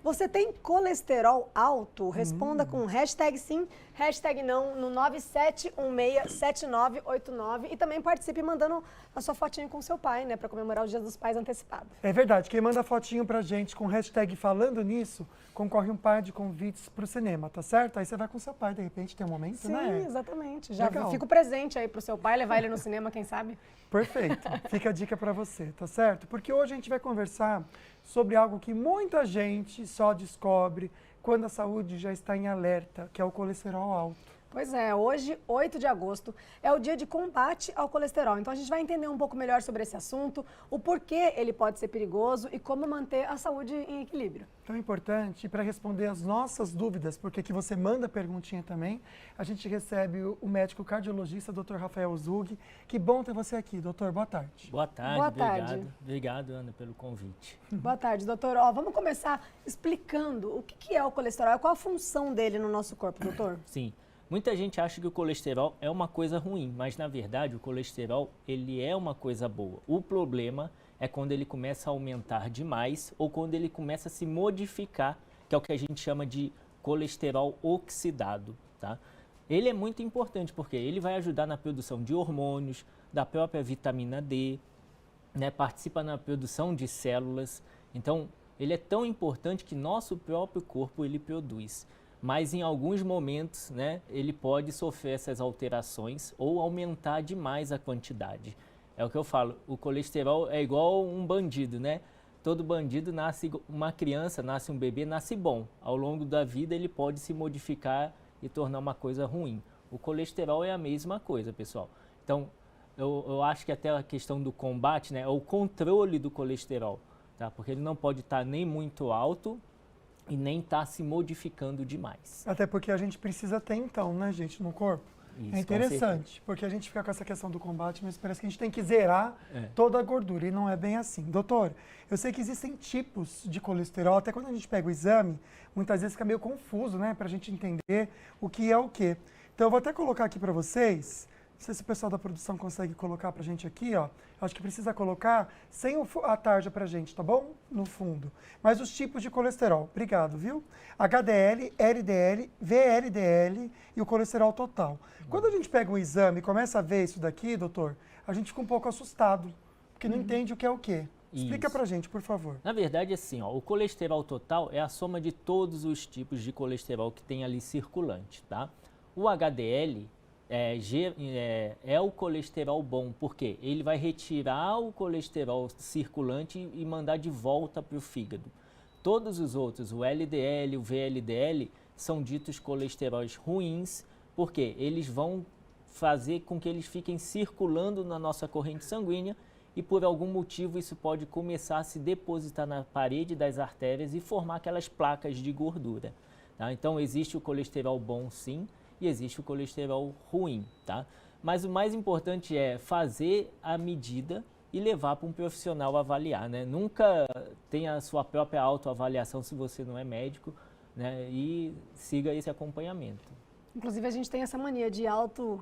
Você tem colesterol alto? Responda com hashtag sim, hashtag não no 97167989 e também participe mandando a sua fotinho com seu pai, né, para comemorar o Dia dos Pais antecipado. É verdade, quem manda fotinho pra gente com hashtag falando nisso, concorre um par de convites pro cinema, tá certo? Aí você vai com seu pai, de repente tem um momento, Sim, né? exatamente. Já Legal. fico presente aí pro seu pai, levar ele no cinema, quem sabe? Perfeito. Fica a dica para você, tá certo? Porque hoje a gente vai conversar sobre algo que muita gente só descobre quando a saúde já está em alerta, que é o colesterol alto. Pois é, hoje, 8 de agosto, é o dia de combate ao colesterol. Então a gente vai entender um pouco melhor sobre esse assunto, o porquê ele pode ser perigoso e como manter a saúde em equilíbrio. Então é importante para responder as nossas dúvidas, porque aqui você manda perguntinha também. A gente recebe o médico cardiologista, Dr. Rafael Zug. Que bom ter você aqui, doutor. Boa tarde. Boa tarde, Boa obrigado. tarde. Obrigado, Ana, pelo convite. Boa tarde, doutor. Ó, vamos começar explicando o que é o colesterol, qual a função dele no nosso corpo, doutor? Sim, muita gente acha que o colesterol é uma coisa ruim, mas na verdade o colesterol ele é uma coisa boa. O problema é quando ele começa a aumentar demais ou quando ele começa a se modificar, que é o que a gente chama de colesterol oxidado, tá? Ele é muito importante porque ele vai ajudar na produção de hormônios, da própria vitamina D, né? Participa na produção de células. Então, ele é tão importante que nosso próprio corpo ele produz. Mas em alguns momentos, né, ele pode sofrer essas alterações ou aumentar demais a quantidade. É o que eu falo, o colesterol é igual um bandido, né? Todo bandido nasce, uma criança, nasce um bebê, nasce bom. Ao longo da vida ele pode se modificar e tornar uma coisa ruim. O colesterol é a mesma coisa, pessoal. Então, eu acho que até a questão do combate, né, é o controle do colesterol, tá? Porque ele não pode estar nem muito alto e nem está se modificando demais. Até porque a gente precisa ter então, né, gente, no corpo. Isso, é interessante, porque a gente fica com essa questão do combate, mas parece que a gente tem que zerar toda a gordura, e não é bem assim. Doutor, eu sei que existem tipos de colesterol, até quando a gente pega o exame, muitas vezes fica meio confuso, né, pra gente entender o que é o quê. Então eu vou até colocar aqui pra vocês, não sei se o pessoal da produção consegue colocar pra gente aqui, ó. Acho que precisa colocar sem a tarja pra gente, tá bom? No fundo. Mas os tipos de colesterol. Obrigado, viu? HDL, LDL, VLDL e o colesterol total. Quando a gente pega o exame e começa a ver isso daqui, doutor, a gente fica um pouco assustado, porque não entende o que é o quê. Explica pra gente, por favor. Na verdade, assim, ó, o colesterol total é a soma de todos os tipos de colesterol que tem ali circulante, tá? O HDL é o colesterol bom, porque ele vai retirar o colesterol circulante e mandar de volta para o fígado. Todos os outros, o LDL, o VLDL, são ditos colesteróis ruins, porque eles vão fazer com que eles fiquem circulando na nossa corrente sanguínea e por algum motivo isso pode começar a se depositar na parede das artérias e formar aquelas placas de gordura, tá? Então existe o colesterol bom sim, e existe o colesterol ruim, tá? Mas o mais importante é fazer a medida e levar para um profissional avaliar, né? Nunca tenha a sua própria autoavaliação se você não é médico, né? E siga esse acompanhamento. Inclusive, a gente tem essa mania de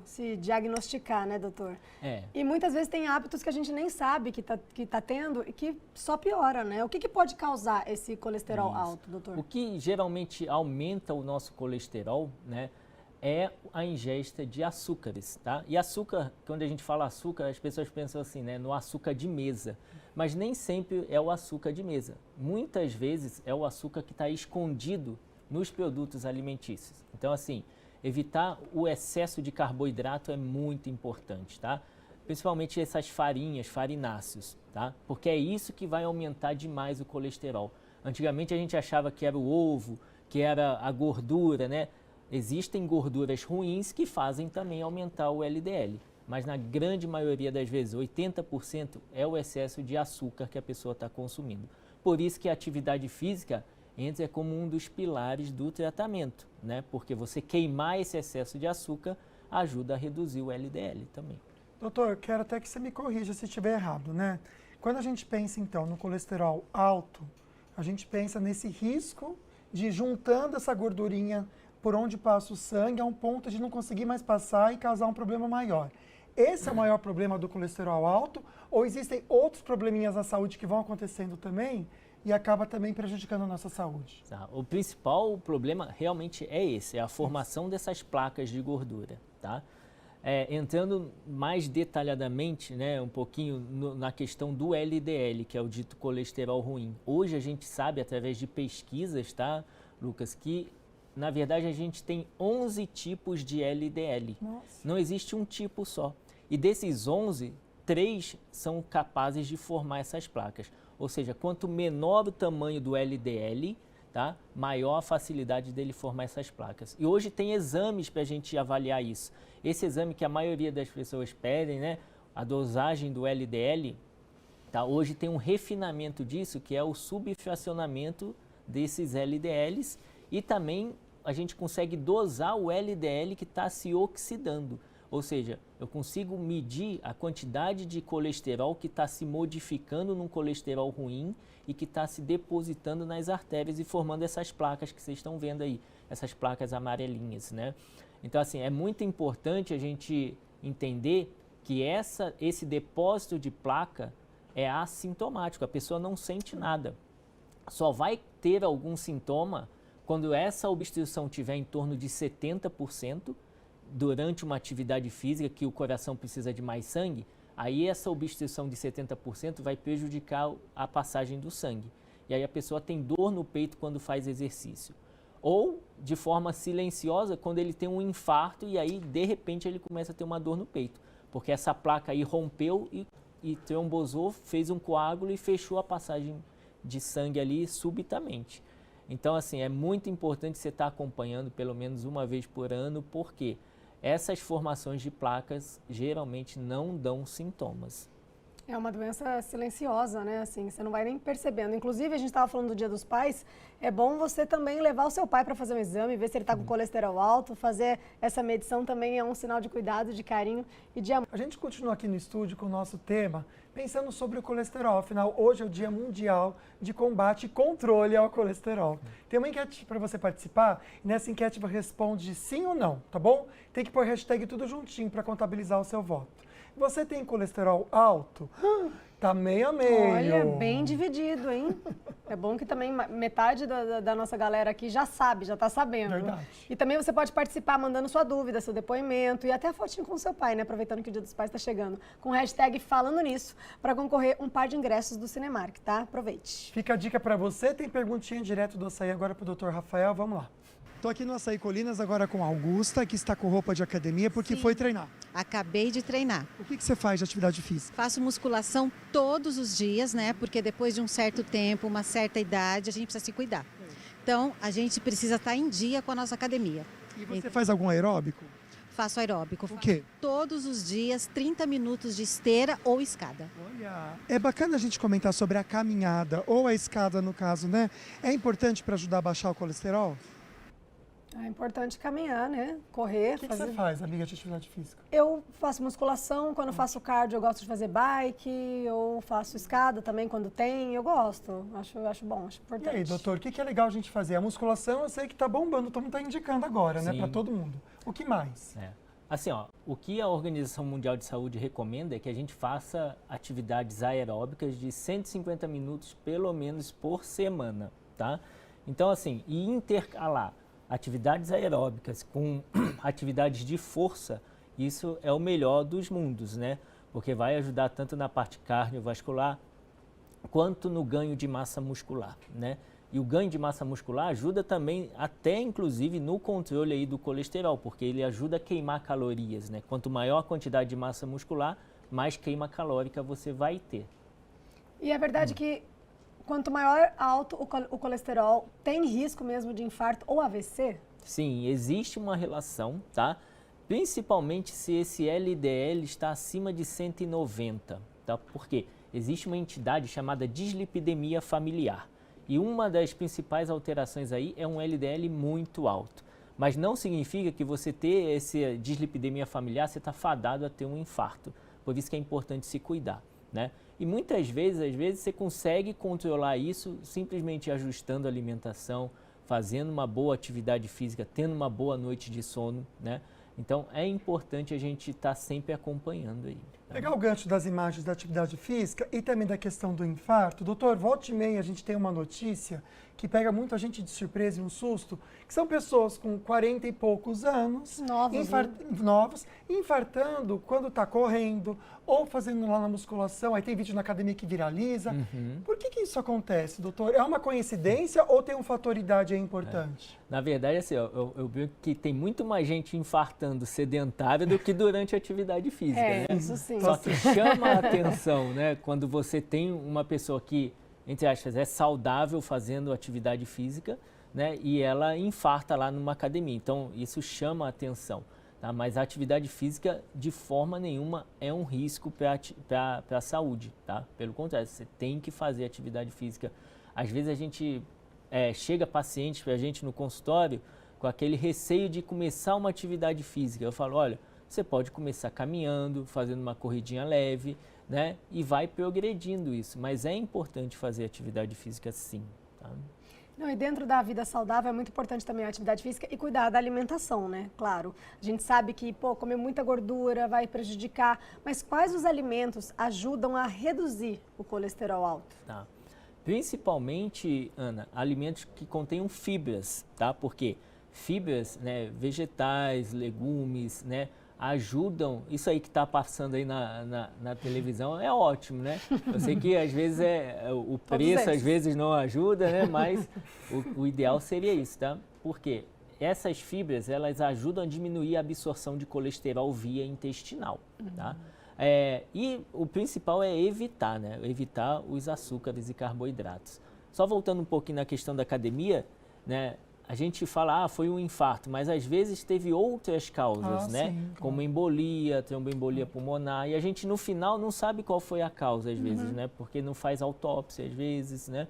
se diagnosticar, né, doutor? É. E muitas vezes tem hábitos que a gente nem sabe que tá tendo e que só piora, né? O que pode causar esse colesterol alto, doutor? O que geralmente aumenta o nosso colesterol, né? É a ingesta de açúcares, tá? E açúcar, quando a gente fala açúcar, as pessoas pensam assim, né, no açúcar de mesa. Mas nem sempre é o açúcar de mesa. Muitas vezes é o açúcar que está escondido nos produtos alimentícios. Então, assim, evitar o excesso de carboidrato é muito importante, tá? Principalmente essas farinhas, farináceos, tá? Porque é isso que vai aumentar demais o colesterol. Antigamente a gente achava que era o ovo, que era a gordura, né? Existem gorduras ruins que fazem também aumentar o LDL, mas na grande maioria das vezes, 80% é o excesso de açúcar que a pessoa está consumindo. Por isso que a atividade física entra como um dos pilares do tratamento, né? Porque você queimar esse excesso de açúcar ajuda a reduzir o LDL também. Doutor, quero até que você me corrija se estiver errado, né? Quando a gente pensa, então, no colesterol alto, a gente pensa nesse risco de juntando essa gordurinha por onde passa o sangue a um ponto de não conseguir mais passar e causar um problema maior. Esse é o maior problema do colesterol alto? Ou existem outros probleminhas na saúde que vão acontecendo também e acaba também prejudicando a nossa saúde. Tá. O principal problema realmente é esse, é a formação dessas placas de gordura, tá? Entrando mais detalhadamente, né, um pouquinho na questão do LDL, que é o dito colesterol ruim. Hoje a gente sabe, através de pesquisas, tá, Lucas, que na verdade a gente tem 11 tipos de LDL. Nossa. Não existe um tipo só. E desses 11, 3 são capazes de formar essas placas. Ou seja, quanto menor o tamanho do LDL, tá, maior a facilidade dele formar essas placas. E hoje tem exames para a gente avaliar isso. Esse exame que a maioria das pessoas pedem, né, a dosagem do LDL, tá, hoje tem um refinamento disso, que é o subfracionamento desses LDLs, e também a gente consegue dosar o LDL que está se oxidando. Ou seja, eu consigo medir a quantidade de colesterol que está se modificando num colesterol ruim e que está se depositando nas artérias e formando essas placas que vocês estão vendo aí, essas placas amarelinhas, né? Então, assim, é muito importante a gente entender que esse depósito de placa é assintomático, a pessoa não sente nada. Só vai ter algum sintoma quando essa obstrução tiver em torno de 70%, durante uma atividade física que o coração precisa de mais sangue, aí essa obstrução de 70% vai prejudicar a passagem do sangue. E aí a pessoa tem dor no peito quando faz exercício. Ou, de forma silenciosa, quando ele tem um infarto e aí, de repente, ele começa a ter uma dor no peito. Porque essa placa aí rompeu e trombosou, fez um coágulo e fechou a passagem de sangue ali subitamente. Então, assim, é muito importante você estar acompanhando pelo menos uma vez por ano, porque essas formações de placas geralmente não dão sintomas. É uma doença silenciosa, né? Assim, você não vai nem percebendo. Inclusive, a gente estava falando do Dia dos Pais, é bom você também levar o seu pai para fazer um exame, ver se ele está com colesterol alto, fazer essa medição também é um sinal de cuidado, de carinho e de amor. A gente continua aqui no estúdio com o nosso tema, pensando sobre o colesterol. Afinal, hoje é o Dia Mundial de Combate e Controle ao Colesterol. Tem uma enquete para você participar, e nessa enquete você responde sim ou não, tá bom? Tem que pôr hashtag tudo juntinho para contabilizar o seu voto. Você tem colesterol alto? Tá meio a meio. Olha, bem dividido, hein? É bom que também metade da nossa galera aqui já sabe, já tá sabendo. Verdade. E também você pode participar mandando sua dúvida, seu depoimento e até a fotinho com o seu pai, né? Aproveitando que o Dia dos Pais tá chegando. Com hashtag falando nisso, para concorrer um par de ingressos do Cinemark, tá? Aproveite. Fica a dica para você, tem perguntinha direto do açaí agora pro Dr. Rafael, vamos lá. Tô aqui no Açaí Colinas agora com a Augusta, que está com roupa de academia porque Sim. foi treinar. Acabei de treinar. O que você faz de atividade física? Faço musculação todos os dias, né? Porque depois de um certo tempo, uma certa idade, a gente precisa se cuidar. Então, a gente precisa estar em dia com a nossa academia. E você faz algum aeróbico? Faço aeróbico. O quê? Todos os dias, 30 minutos de esteira ou escada. Olha, é bacana a gente comentar sobre a caminhada, ou a escada no caso, né? É importante para ajudar a baixar o colesterol? É importante caminhar, né? Correr, O que fazer... você faz, amiga, de atividade física? Eu faço musculação, quando faço cardio eu gosto de fazer bike, eu faço escada também quando tem, eu gosto, acho bom, acho E importante. aí, doutor, o que é legal a gente fazer? A musculação eu sei que tá bombando, todo mundo tá indicando agora, né, Sim. para todo mundo. O que mais? Assim, ó, o que a Organização Mundial de Saúde recomenda é que a gente faça atividades aeróbicas de 150 minutos, pelo menos, por semana, tá? Então, assim, e intercalar atividades aeróbicas com atividades de força, isso é o melhor dos mundos, né? Porque vai ajudar tanto na parte cardiovascular quanto no ganho de massa muscular, né? E o ganho de massa muscular ajuda também, até inclusive no controle aí do colesterol, porque ele ajuda a queimar calorias, né? Quanto maior a quantidade de massa muscular, mais queima calórica você vai ter. E é verdade que quanto maior alto o colesterol, tem risco mesmo de infarto ou AVC? Sim, existe uma relação, tá? Principalmente se esse LDL está acima de 190, tá? Porque existe uma entidade chamada dislipidemia familiar. E uma das principais alterações aí é um LDL muito alto. Mas não significa que você ter essa dislipidemia familiar, você está fadado a ter um infarto. Por isso que é importante se cuidar, né? E muitas vezes, às vezes, você consegue controlar isso simplesmente ajustando a alimentação, fazendo uma boa atividade física, tendo uma boa noite de sono, né? Então, é importante a gente estar sempre acompanhando ele. Tá? Pegar o gancho das imagens da atividade física e também da questão do infarto. Doutor, volta e meia a gente tem uma notícia que pega muita gente de surpresa e um susto, que são pessoas com 40 e poucos anos, novos, infartando quando está correndo ou fazendo lá na musculação. Aí tem vídeo na academia que viraliza. Por que isso acontece, doutor? É uma coincidência ou tem um fator idade aí importante? Na verdade, assim, eu vi que tem muito mais gente infartando sedentária do que durante a atividade física, né? Isso sim. Só que chama a atenção, né? Quando você tem uma pessoa que, entre aspas, é saudável fazendo atividade física, né? E ela infarta lá numa academia. Então, isso chama a atenção. Tá? Mas a atividade física, de forma nenhuma, é um risco para a saúde, tá? Pelo contrário, você tem que fazer atividade física. Às vezes a gente chega pacientes para a gente no consultório com aquele receio de começar uma atividade física. Eu falo, olha, você pode começar caminhando, fazendo uma corridinha leve, né? E vai progredindo isso. Mas é importante fazer atividade física sim, tá? Não, e dentro da vida saudável é muito importante também a atividade física e cuidar da alimentação, né? Claro, a gente sabe que, comer muita gordura vai prejudicar, mas quais os alimentos ajudam a reduzir o colesterol alto? Tá. Principalmente, Ana, alimentos que contenham fibras, tá? Porque fibras, né, vegetais, legumes, né, ajudam, isso aí que está passando aí na televisão é ótimo, né? Eu sei que às vezes o preço às vezes não ajuda, né? Mas o ideal seria isso, tá? Porque essas fibras, elas ajudam a diminuir a absorção de colesterol via intestinal, tá? E o principal é evitar, né? Evitar os açúcares e carboidratos. Só voltando um pouquinho na questão da academia, né? A gente fala, foi um infarto, mas às vezes teve outras causas, né? Sim, como embolia, tromboembolia pulmonar, e a gente no final não sabe qual foi a causa às vezes, né? Porque não faz autópsia às vezes, né?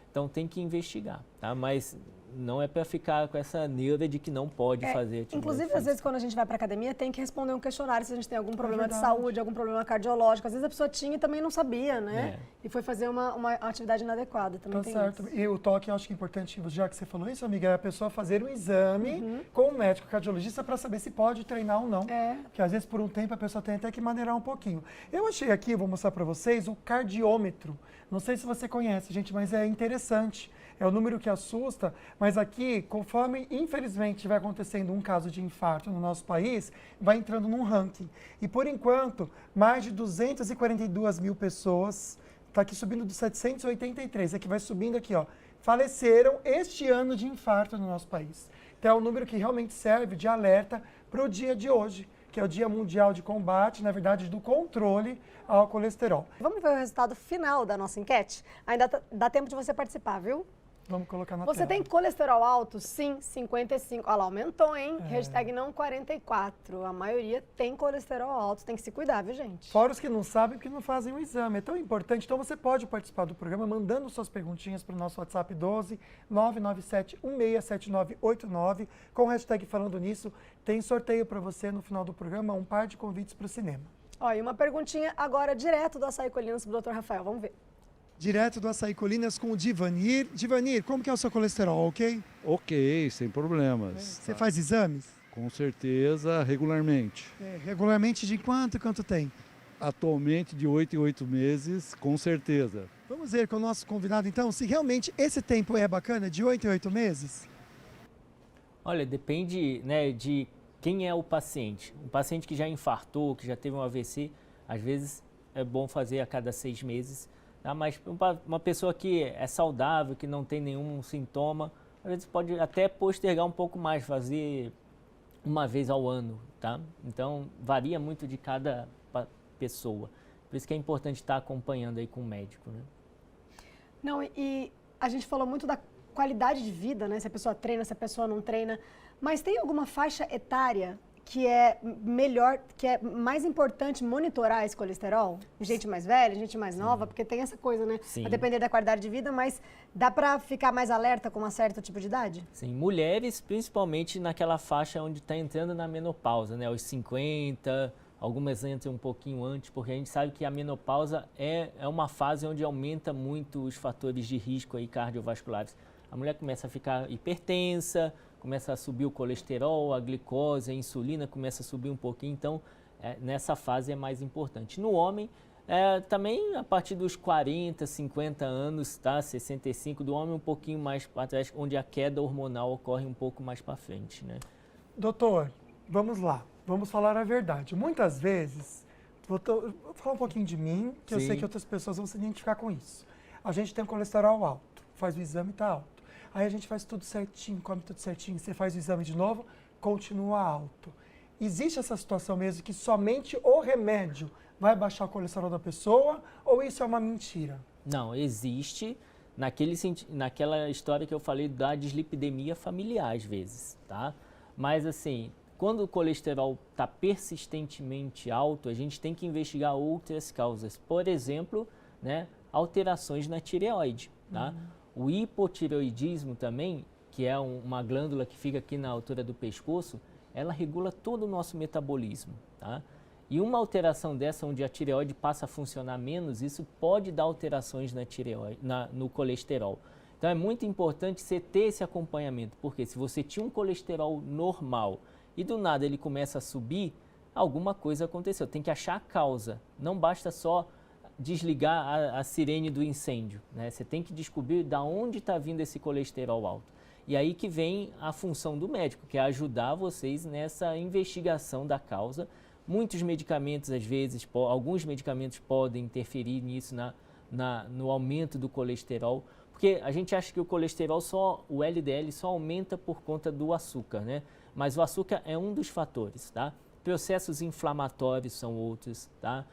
Então tem que investigar, tá? Mas não é para ficar com essa neura de que não pode fazer atividade Inclusive, física. às vezes, quando a gente vai para academia, tem que responder um questionário se a gente tem algum problema de saúde, algum problema cardiológico. Às vezes a pessoa tinha e também não sabia, né? E foi fazer uma atividade inadequada. Também tem certo. isso. E o toque, eu acho que é importante, já que você falou isso, amiga, é a pessoa fazer um exame com o médico cardiologista para saber se pode treinar ou não. Porque às vezes, por um tempo, a pessoa tem até que maneirar um pouquinho. Eu achei aqui, vou mostrar para vocês, o cardiômetro. Não sei se você conhece, gente, mas é interessante. É o número que assusta, mas aqui, conforme, infelizmente, vai acontecendo um caso de infarto no nosso país, vai entrando num ranking. E, por enquanto, mais de 242 mil pessoas, está aqui subindo dos 783, é que vai subindo aqui, ó, faleceram este ano de infarto no nosso país. Então, é um número que realmente serve de alerta para o dia de hoje, que é o Dia Mundial de Combate, na verdade, do controle ao colesterol. Vamos ver o resultado final da nossa enquete? Ainda dá tempo de você participar, viu? Vamos colocar na Você tela. tem colesterol alto? Sim, 55. Olha lá, aumentou, hein? Hashtag não 44. A maioria tem colesterol alto. Tem que se cuidar, viu, gente? Fora os que não sabem, porque não fazem o exame. É tão importante. Então, você pode participar do programa mandando suas perguntinhas para o nosso WhatsApp 12 997 167989 com o hashtag Falando Nisso. Tem sorteio para você no final do programa, um par de convites para o cinema. Ó, e uma perguntinha agora direto do Açaí Colinas para o Dr. Rafael. Vamos ver. Direto do Açaí Colinas com o Divanir. Divanir, como que é o seu colesterol, ok? Ok, sem problemas. Você faz exames? Com certeza, regularmente. Regularmente de quanto tempo? Atualmente de 8 em 8 meses, com certeza. Vamos ver com o nosso convidado, então, se realmente esse tempo é bacana, de 8 em 8 meses? Olha, depende, né, de quem é o paciente. Um paciente que já infartou, que já teve um AVC, às vezes é bom fazer a cada 6 meses. Tá? Mas uma pessoa que é saudável, que não tem nenhum sintoma, às vezes pode até postergar um pouco mais, fazer uma vez ao ano, tá? Então, varia muito de cada pessoa. Por isso que é importante estar acompanhando aí com o médico, né? Não, e a gente falou muito da qualidade de vida, né? Se a pessoa treina, se a pessoa não treina. Mas tem alguma faixa etária que é melhor, que é mais importante monitorar esse colesterol? Gente mais velha, gente mais nova, porque tem essa coisa, né? Sim. A depender da qualidade de vida, mas dá para ficar mais alerta com um certo tipo de idade? Sim, mulheres, principalmente naquela faixa onde está entrando na menopausa, né? Aos 50, algumas entram um pouquinho antes, porque a gente sabe que a menopausa é uma fase onde aumenta muito os fatores de risco aí cardiovasculares. a mulher começa a ficar hipertensa, começa a subir o colesterol, a glicose, a insulina começa a subir um pouquinho, então nessa fase é mais importante. No homem, também a partir dos 40, 50 anos, tá? 65 do homem um pouquinho mais para trás, onde a queda hormonal ocorre um pouco mais para frente, né? Doutor, vamos lá, vamos falar a verdade. Muitas vezes, vou falar um pouquinho de mim, que eu sei que outras pessoas vão se identificar com isso. A gente tem um colesterol alto, faz o exame e está alto. Aí a gente faz tudo certinho, come tudo certinho, você faz o exame de novo, continua alto. Existe essa situação mesmo que somente o remédio vai baixar o colesterol da pessoa ou isso é uma mentira? Não, existe naquela história que eu falei da dislipidemia familiar às vezes, tá? Mas assim, quando o colesterol está persistentemente alto, a gente tem que investigar outras causas. Por exemplo, né, alterações na tireoide, tá? O hipotireoidismo também, que é uma glândula que fica aqui na altura do pescoço, ela regula todo o nosso metabolismo, tá? E uma alteração dessa, onde a tireoide passa a funcionar menos, isso pode dar alterações na tireoide, no colesterol. Então é muito importante você ter esse acompanhamento, porque se você tinha um colesterol normal e do nada ele começa a subir, alguma coisa aconteceu. Tem que achar a causa, não basta só desligar a sirene do incêndio, né? Você tem que descobrir de onde está vindo esse colesterol alto. E aí que vem a função do médico, que é ajudar vocês nessa investigação da causa. Muitos medicamentos, às vezes, alguns medicamentos podem interferir nisso, no aumento do colesterol, porque a gente acha que o colesterol, o LDL, só aumenta por conta do açúcar, né? Mas o açúcar é um dos fatores, tá? Processos inflamatórios são outros, tá?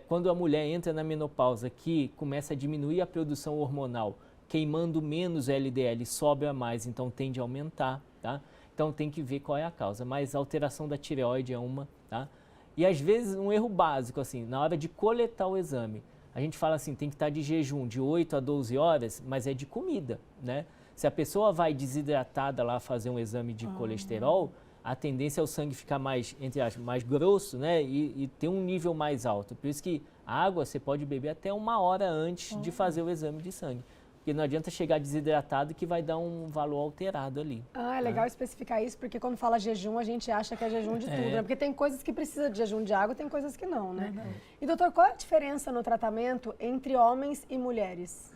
Quando a mulher entra na menopausa, que começa a diminuir a produção hormonal, queimando menos LDL, sobra mais, então tende a aumentar, tá? Então tem que ver qual é a causa, mas a alteração da tireoide é uma, tá? E às vezes um erro básico, assim, na hora de coletar o exame, a gente fala assim, tem que estar de jejum de 8 a 12 horas, mas é de comida, né? Se a pessoa vai desidratada lá fazer um exame de colesterol, a tendência é o sangue ficar mais, entre aspas, mais grosso, né? E ter um nível mais alto. Por isso que a água você pode beber até 1 hora antes de fazer o exame de sangue. Porque não adianta chegar desidratado que vai dar um valor alterado ali. Ah, é legal especificar isso, porque quando fala jejum, a gente acha que é jejum de tudo, né? Porque tem coisas que precisam de jejum de água, tem coisas que não, né? E doutor, qual é a diferença no tratamento entre homens e mulheres?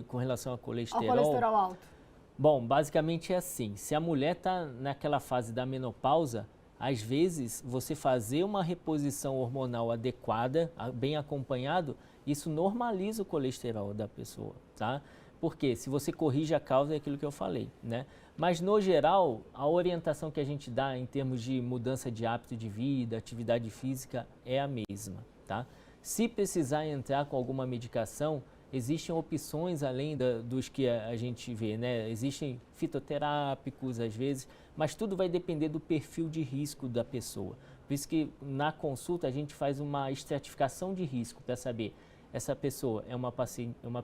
Com relação ao colesterol? Ao colesterol alto. Bom, basicamente é assim, se a mulher está naquela fase da menopausa, às vezes você fazer uma reposição hormonal adequada, bem acompanhado, isso normaliza o colesterol da pessoa, tá? Porque se você corrige a causa é aquilo que eu falei, né? Mas no geral, a orientação que a gente dá em termos de mudança de hábito de vida, atividade física é a mesma, tá? Se precisar entrar com alguma medicação, existem opções além dos que a gente vê, né? Existem fitoterápicos às vezes, mas tudo vai depender do perfil de risco da pessoa. Por isso que na consulta a gente faz uma estratificação de risco para saber essa pessoa é uma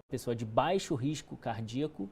pessoa de baixo risco cardíaco,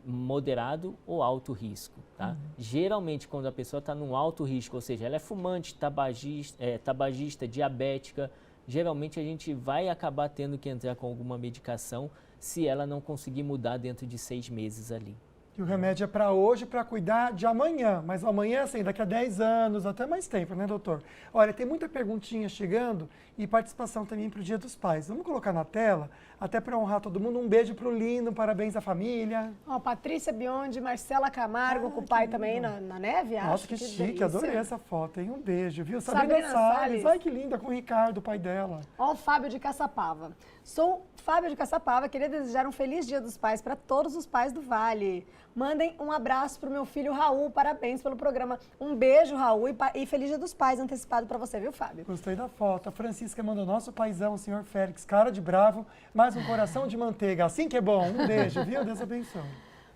moderado ou alto risco, tá? Geralmente quando a pessoa está num alto risco, ou seja, ela é fumante, tabagista, diabética, geralmente a gente vai acabar tendo que entrar com alguma medicação se ela não conseguir mudar dentro de 6 meses ali. E o remédio é para hoje, para cuidar de amanhã. Mas amanhã, assim, daqui a 10 anos, até mais tempo, né, doutor? Olha, tem muita perguntinha chegando e participação também para o Dia dos Pais. Vamos colocar na tela, até para honrar todo mundo. Um beijo para o Lindo, parabéns à família. Ó, Patrícia Biondi, Marcela Camargo, com o pai também na neve, acho. Nossa, que chique, delícia. Adorei essa foto, hein? Um beijo, viu? Sabrina Salles. Ai, que linda, com o Ricardo, o pai dela. Ó, o Fábio de Caçapava. Sou Fábio de Caçapava, queria desejar um feliz Dia dos Pais para todos os pais do Vale. Mandem um abraço pro meu filho Raul, parabéns pelo programa. Um beijo, Raul, e feliz Dia dos Pais antecipado para você, viu, Fábio? Gostei da foto. A Francisca mandou nosso paizão, o senhor Félix, cara de bravo, mais um coração de manteiga. Assim que é bom. Um beijo, viu? Deus abençoe.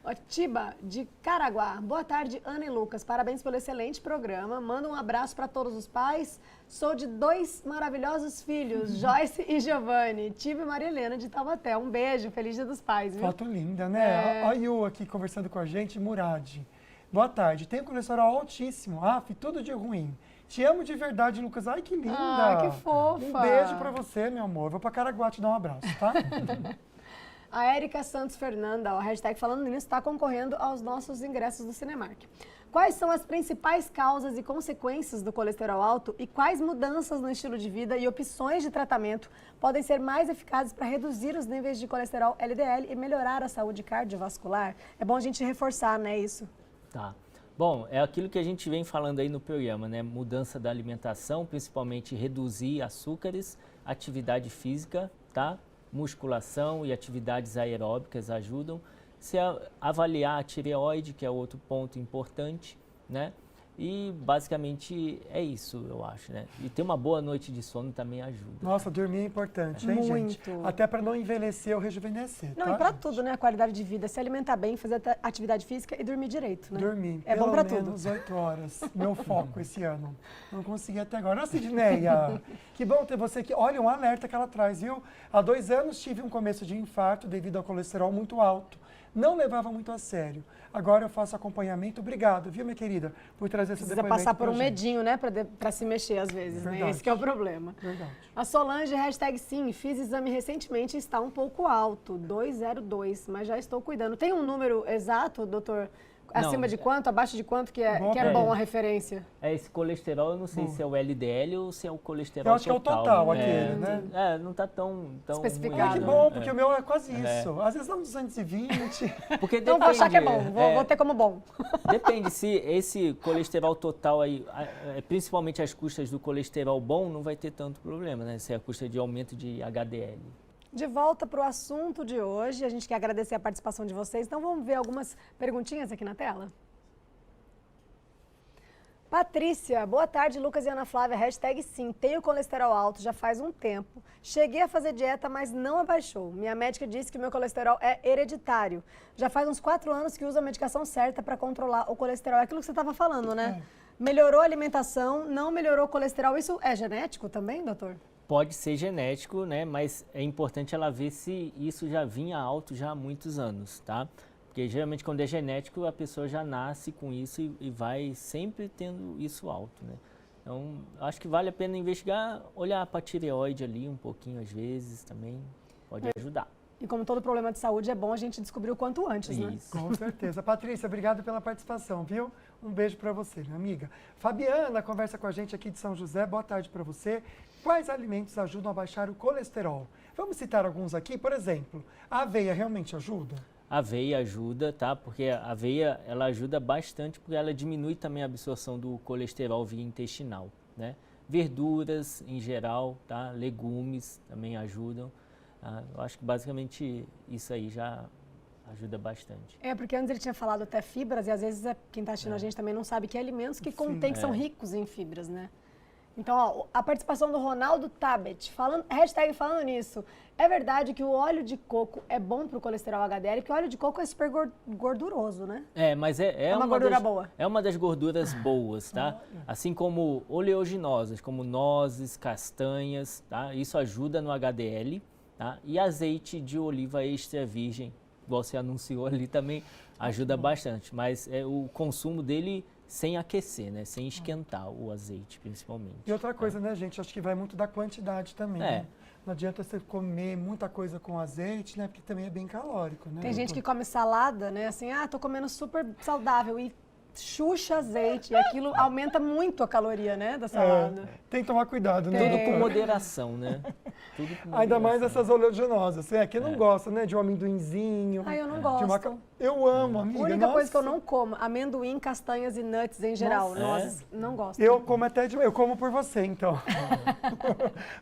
Ó, Tiba, de Caraguá. Boa tarde, Ana e Lucas. Parabéns pelo excelente programa. Manda um abraço para todos os pais. Sou de 2 maravilhosos filhos, Joyce e Giovanni. Tiba e Maria Helena de Taubaté. Um beijo, feliz Dia dos Pais, viu? Foto linda, né? A Yu aqui conversando com a gente, Murad. Boa tarde. Tenho colesterol altíssimo. Tudo de ruim. Te amo de verdade, Lucas. Ai, que linda. Ah, que fofa. Um beijo pra você, meu amor. Vou pra Caraguá te dar um abraço, tá? A Érica Santos Fernanda, a hashtag falando nisso, está concorrendo aos nossos ingressos do Cinemark. Quais são as principais causas e consequências do colesterol alto e quais mudanças no estilo de vida e opções de tratamento podem ser mais eficazes para reduzir os níveis de colesterol LDL e melhorar a saúde cardiovascular? É bom a gente reforçar, né, isso? Tá. Bom, é aquilo que a gente vem falando aí no programa, né? Mudança da alimentação, principalmente reduzir açúcares, atividade física, tá? Musculação e atividades aeróbicas ajudam. Se avaliar a tireoide, que é outro ponto importante, né? E basicamente é isso, eu acho, né? E ter uma boa noite de sono também ajuda. Nossa, dormir é importante, hein, gente? Muito. Até para não envelhecer ou rejuvenescer, Não, tá, e para gente? tudo, né? A qualidade de vida, se alimentar bem, fazer atividade física e dormir direito, né? Dormir, É pelo bom para tudo. menos 8 horas. Meu foco esse ano. Não consegui até agora. Ô, Sidneia, que bom ter você aqui. Olha, um alerta que ela traz, viu? Há 2 anos tive um começo de infarto devido ao colesterol muito alto. Não levava muito a sério. Agora eu faço acompanhamento. Obrigado, viu, minha querida, por trazer esse Precisa depoimento passar por um pra gente. medinho, né? Para se mexer às vezes, né? Verdade. Esse que é o problema. Verdade. A Solange, hashtag sim, fiz exame recentemente e está um pouco alto, 202, mas já estou cuidando. Tem um número exato, doutor? Acima de quanto, abaixo de quanto que é bom a referência? É esse colesterol, eu não sei se é o LDL ou se é o colesterol Eu acho que é o total né? aquele, né? É, não tá tão Especificado. Ai, ruim, que né? bom, porque o meu é quase isso. Às vezes dá uns 220. Porque Então vou achar que é bom, depende, vou ter como bom. Depende, se esse colesterol total aí, principalmente as custas do colesterol bom, não vai ter tanto problema, né? Se é a custa de aumento de HDL. De volta para o assunto de hoje, a gente quer agradecer a participação de vocês, então vamos ver algumas perguntinhas aqui na tela. Patrícia, boa tarde, Lucas e Ana Flávia, hashtag sim, tenho colesterol alto já faz um tempo, cheguei a fazer dieta, mas não abaixou. Minha médica disse que meu colesterol é hereditário. Já faz uns 4 anos que uso a medicação certa para controlar o colesterol. É aquilo que você estava falando, né? Melhorou a alimentação, não melhorou o colesterol. Isso é genético também, doutor? Pode ser genético, né? Mas é importante ela ver se isso já vinha alto já há muitos anos, tá? Porque geralmente quando é genético a pessoa já nasce com isso e vai sempre tendo isso alto, né? Então, acho que vale a pena investigar, olhar para a tireoide ali um pouquinho às vezes também, pode ajudar. E como todo problema de saúde, é bom a gente descobrir o quanto antes, né? Isso. Com certeza. Patrícia, obrigado pela participação, viu? Um beijo para você, minha amiga. Fabiana conversa com a gente aqui de São José. Boa tarde para você. Quais alimentos ajudam a baixar o colesterol? Vamos citar alguns aqui. Por exemplo, a aveia realmente ajuda? A aveia ajuda, tá? Porque a aveia, ela ajuda bastante porque ela diminui também a absorção do colesterol via intestinal, né? Verduras em geral, tá? Legumes também ajudam. Eu acho que basicamente isso aí já ajuda bastante. É, porque antes ele tinha falado até fibras e às vezes quem está assistindo a gente também não sabe que alimentos que contém, que são ricos em fibras, né? Então, ó, a participação do Ronaldo Tabet, hashtag falando nisso, é verdade que o óleo de coco é bom para o colesterol HDL, porque o óleo de coco é super gorduroso, né? É, mas é uma gordura boa. É uma das gorduras boas, tá? Assim como oleaginosas, como nozes, castanhas, tá? Isso ajuda no HDL, tá? E azeite de oliva extra virgem, igual você anunciou ali, também ajuda bastante. Mas o consumo dele sem aquecer, né? Sem esquentar o azeite, principalmente. E outra coisa, né, gente? Acho que vai muito da quantidade também, né? Não adianta você comer muita coisa com azeite, né? Porque também é bem calórico, né? Tem gente que come salada, né? Assim, tô comendo super saudável e chucha azeite. E aquilo aumenta muito a caloria, né, da salada. Tem que tomar cuidado, né? Tudo com doutor? moderação, né? Tudo com moderação. Ainda mais essas oleaginosas. Quem não gosta, né? De um amendoinzinho. Eu não de gosto. Eu amo, amiga. A única coisa que eu não como, amendoim, castanhas e nuts em geral. Nozes, não gosto. Eu como até eu como por você, então.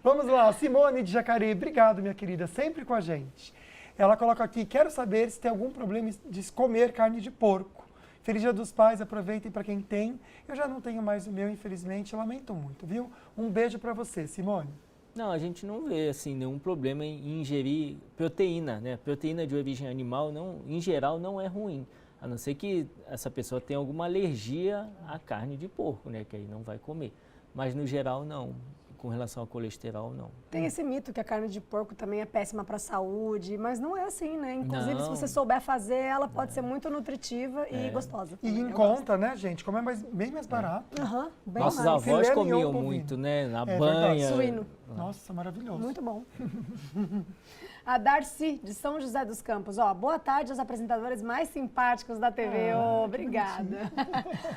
Vamos lá, Simone de Jacareí, obrigado, minha querida, sempre com a gente. Ela coloca aqui, quero saber se tem algum problema de comer carne de porco. Feliz Dia dos Pais, aproveitem para quem tem. Eu já não tenho mais o meu, infelizmente, lamento muito, viu? Um beijo para você, Simone. Não, a gente não vê assim nenhum problema em ingerir proteína, né? Proteína de origem animal, em geral, não é ruim. A não ser que essa pessoa tenha alguma alergia à carne de porco, né? Que aí não vai comer. Mas no geral, não. Com relação ao colesterol, não. Tem esse mito que a carne de porco também é péssima para a saúde, mas não é assim, né? Inclusive, Não. se você souber fazer, ela pode ser muito nutritiva e gostosa. E em Eu conta, né, gente? Como é bem mais barato. gosto. Aham, bem Nossos mais. avós Filé comiam mignon bovino. muito, né? Na É banha. verdade. Suíno. Nossa, maravilhoso. Muito bom. a Darcy, de São José dos Campos. Ó, boa tarde aos apresentadores mais simpáticos da TV. Obrigada.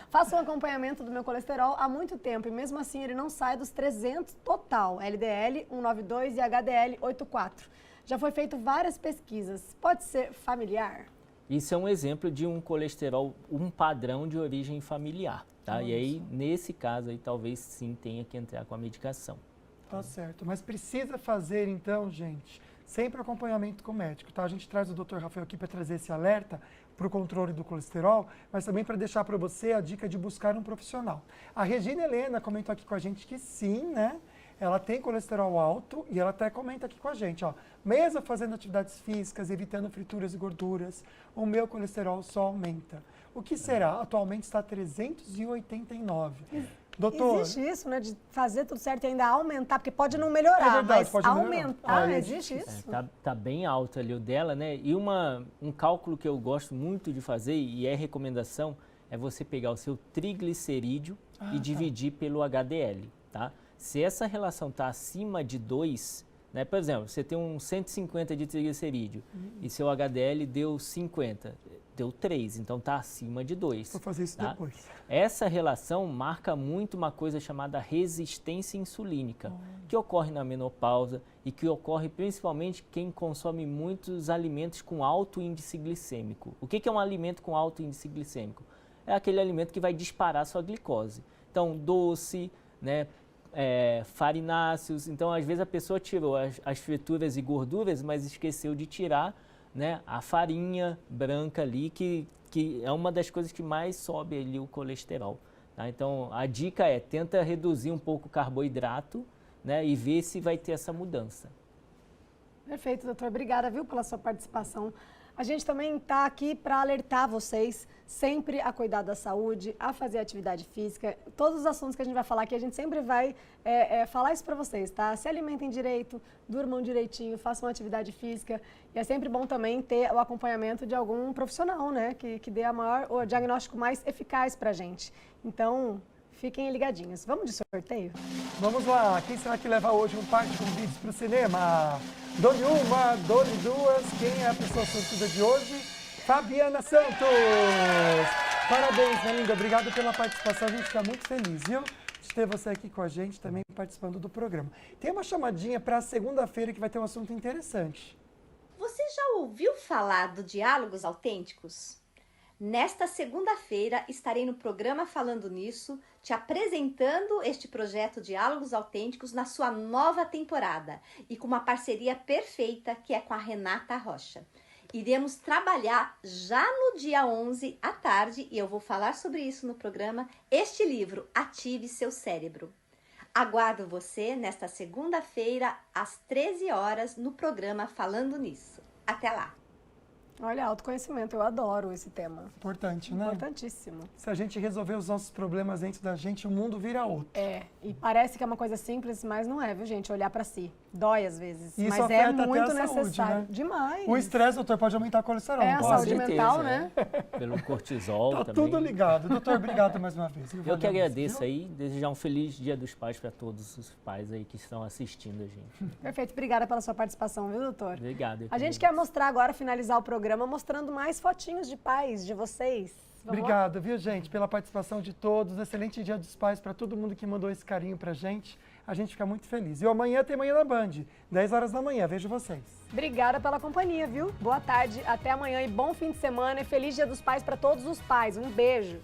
Faço um acompanhamento do meu colesterol há muito tempo e mesmo assim ele não sai dos 300 total. LDL 192 e HDL 84. Já foi feito várias pesquisas. Pode ser familiar? Isso é um exemplo de um colesterol, um padrão de origem familiar, tá? E aí, nesse caso aí, talvez sim tenha que entrar com a medicação. Tá certo, mas precisa fazer então, gente, sempre acompanhamento com o médico, tá? A gente traz o Dr. Rafael aqui para trazer esse alerta para o controle do colesterol, mas também para deixar para você a dica de buscar um profissional. A Regina Helena comentou aqui com a gente que sim, né? Ela tem colesterol alto e ela até comenta aqui com a gente, ó. Mesmo fazendo atividades físicas, evitando frituras e gorduras, o meu colesterol só aumenta. O que será? Atualmente está 389. Doutor, existe isso, né? De fazer tudo certo e ainda aumentar, porque pode não melhorar, é verdade, mas pode aumentar, existe isso? Tá bem alto ali o dela, né? E um cálculo que eu gosto muito de fazer, e é recomendação, é você pegar o seu triglicerídeo e dividir pelo HDL, tá? Se essa relação está acima de 2, né? Por exemplo, você tem um 150 de triglicerídeo e seu HDL deu 50, deu 3, então está acima de 2. Vou fazer isso depois. Essa relação marca muito uma coisa chamada resistência insulínica, que ocorre na menopausa e que ocorre principalmente quem consome muitos alimentos com alto índice glicêmico. O que é um alimento com alto índice glicêmico? É aquele alimento que vai disparar sua glicose. Então, doce, né? Farináceos, então às vezes a pessoa tirou as frituras e gorduras, mas esqueceu de tirar, né, a farinha branca ali, que é uma das coisas que mais sobe ali o colesterol. Tá? Então a dica é, tenta reduzir um pouco o carboidrato, né, e ver se vai ter essa mudança. Perfeito, doutor. Obrigada, viu, pela sua participação. A gente também está aqui para alertar vocês sempre a cuidar da saúde, a fazer atividade física. Todos os assuntos que a gente vai falar aqui, a gente sempre vai falar isso para vocês, tá? Se alimentem direito, durmam direitinho, façam atividade física. E é sempre bom também ter o acompanhamento de algum profissional, né? Que dê o diagnóstico mais eficaz para a gente. Então, fiquem ligadinhos. Vamos de sorteio? Vamos lá, quem será que leva hoje um par de convites para o cinema? Dole uma, dole duas, quem é a pessoa sortuda de hoje? Fabiana Santos! Parabéns, minha linda, obrigado pela participação, a gente fica muito feliz, viu? De ter você aqui com a gente também participando do programa. Tem uma chamadinha para segunda-feira que vai ter um assunto interessante. Você já ouviu falar do Diálogos Autênticos? Nesta segunda-feira estarei no programa Falando Nisso, te apresentando este projeto Diálogos Autênticos na sua nova temporada e com uma parceria perfeita que é com a Renata Rocha. Iremos trabalhar já no dia 11 à tarde e eu vou falar sobre isso no programa, este livro, Ative Seu Cérebro. Aguardo você nesta segunda-feira às 13 horas no programa Falando Nisso. Até lá! Olha, autoconhecimento, eu adoro esse tema. Importante, né? Importantíssimo. Se a gente resolver os nossos problemas dentro da gente, o mundo vira outro. E parece que é uma coisa simples, mas não é, viu, gente? Olhar pra si. Dói às vezes, Isso mas é afeta muito até a saúde, necessário. né? Demais. O estresse, doutor, pode aumentar o colesterol. É, a pode? saúde certeza, mental, né? Pelo cortisol Tá também. tudo ligado. Doutor, obrigado mais uma vez. Eu que agradeço aí, desejar um feliz Dia dos Pais para todos os pais aí que estão assistindo a gente. Perfeito, obrigada pela sua participação, viu, doutor? Obrigado. A gente quer mostrar agora, finalizar o programa, mostrando mais fotinhos de pais de vocês. Vamos Obrigado, viu, gente, pela participação de todos. Excelente Dia dos Pais para todo mundo que mandou esse carinho pra gente. A gente fica muito feliz. E amanhã tem Manhã na Band, 10 horas da manhã. Vejo vocês. Obrigada pela companhia, viu? Boa tarde, até amanhã e bom fim de semana e feliz Dia dos Pais para todos os pais. Um beijo.